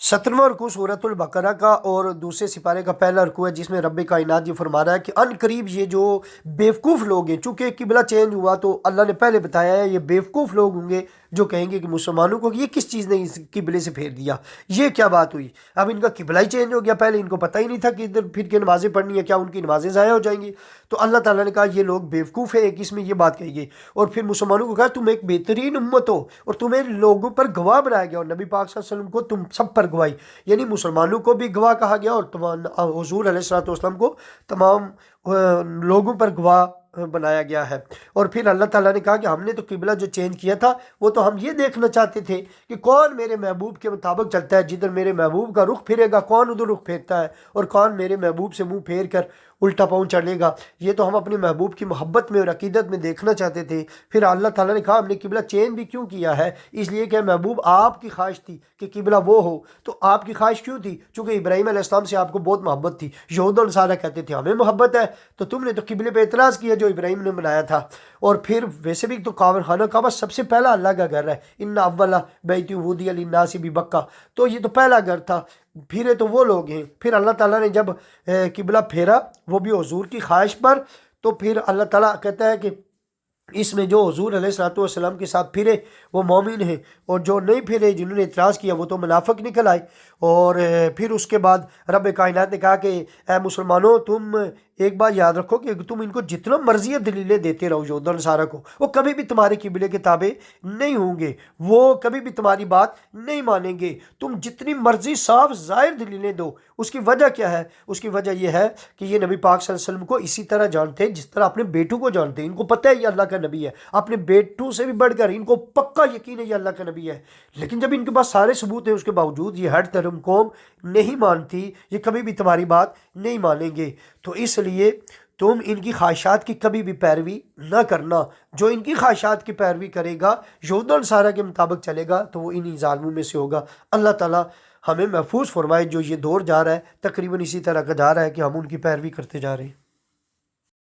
17वां रुकू सूरतुल बकरा का और दूसरे सिपारे का पहला रुकू है, जिसमें रब कायनात ये फरमा रहा है कि अन करीब ये जो बेवकूफ़ लोग हैं, चूँकि किबला चेंज हुआ तो अल्लाह ने पहले बताया है ये बेवकूफ़ लोग होंगे जो कहेंगे कि मुसलमानों को ये किस चीज़ ने इस किबले से फेर दिया, ये क्या बात हुई। अब इनका किबला ही चेंज हो गया, पहले इनको पता ही नहीं था कि इधर फिर के नमाज़ें पढ़नी है, क्या उनकी नमाज़ें ज़ाया हो जाएंगी। तो अल्लाह ताला ने कहा ये लोग बेवकूफ़ है, एक इसमें ये बात कही गई। और फिर मुसलमानों को कहा तुम एक बेहतरीन उम्मत हो और तुम्हें लोगों पर गवाह बनाया गया, और नबी पाक सल्लल्लाहु अलैहि वसल्लम को तुम सब पर गवाही, यानी मुसलमानों को भी गवाह कहा गया और हुज़ूर अलैहिस्सलातु वस्सलाम को तमाम लोगों पर गवाह बनाया गया है। और फिर अल्लाह ताला ने कहा कि हमने तो किबला जो चेंज किया था वो तो हम ये देखना चाहते थे कि कौन मेरे महबूब के मुताबिक चलता है, जिधर मेरे महबूब का रुख फिरेगा कौन उधर रुख फेरता है, और कौन मेरे महबूब से मुंह फेर कर उल्टा पाँव चढ़ेगा। ये तो हम अपने महबूब की मोहब्बत में और अकीदत में देखना चाहते थे। फिर अल्लाह ताला ने कहा हमने किबला चेंज भी क्यों किया है, इसलिए कि महबूब आपकी ख्वाहिश थी कि किबला वो हो। तो आपकी ख्वाहिश क्यों थी, चूँकि इब्राहीम अलैहिस्सलाम से आपको बहुत मोहब्बत थी। यहूद और नसारा कहते थे हमें मोहब्बत है, तो तुमने तो किबले पे एतराज़ किया जो इब्राहीम ने बनाया था। और फिर वैसे भी तो खाना काबा सबसे पहला अल्लाह का घर है, इन्ना अव्वला बैती वुदिया लिन्नासी बिबक्का, तो ये तो पहला घर था। फिर तो वो लोग हैं। फिर अल्लाह ताला ने जब किबला फेरा वो भी हुजूर की ख्वाहिश पर, तो फिर अल्लाह ताला कहता है कि इसमें जो हुजूर अलैहिस्सलातु वस्सलाम के साथ फिरे वो मोमिन हैं, और जो नहीं फिरे जिन्होंने इतराज़ किया वो तो मुनाफिक निकल आए। और फिर उसके बाद रब कायनात ने कहा कि ए मुसलमानों तुम एक बात याद रखो कि तुम इनको जितना मर्जी दलीलें देते रहो यहूद और नसारा को, वो कभी भी तुम्हारे किबले के ताबे नहीं होंगे, वो कभी भी तुम्हारी बात नहीं मानेंगे। तुम जितनी मर्जी साफ ज़ाहिर दलीलें दो, उसकी वजह क्या है, उसकी वजह यह है कि ये नबी पाक सल्लल्लाहु अलैहि वसल्लम को इसी तरह जानते हैं जिस तरह अपने बेटों को जानते हैं। इनको पता है ये अल्लाह का नबी है, अपने बेटों से भी बढ़कर इनको पक्का यकीन है ये अल्लाह का नबी है। लेकिन जब इनके पास सारे सबूत हैं उसके बावजूद ये हर धर्म कौम नहीं मानती, ये कभी भी तुम्हारी बात नहीं मानेंगे। तो इसलिए तुम इनकी ख्वाहिशात की कभी भी पैरवी ना करना। जो इनकी ख्वाहिशात की पैरवी करेगा, यहूद और नसारा के मुताबिक चलेगा, तो वो इन्हीं ज़ालिमों में से होगा। अल्लाह ताला हमें महफूज फरमाए। जो ये दौर जा रहा है तकरीबन इसी तरह का जा रहा है कि हम उनकी पैरवी करते जा रहे हैं।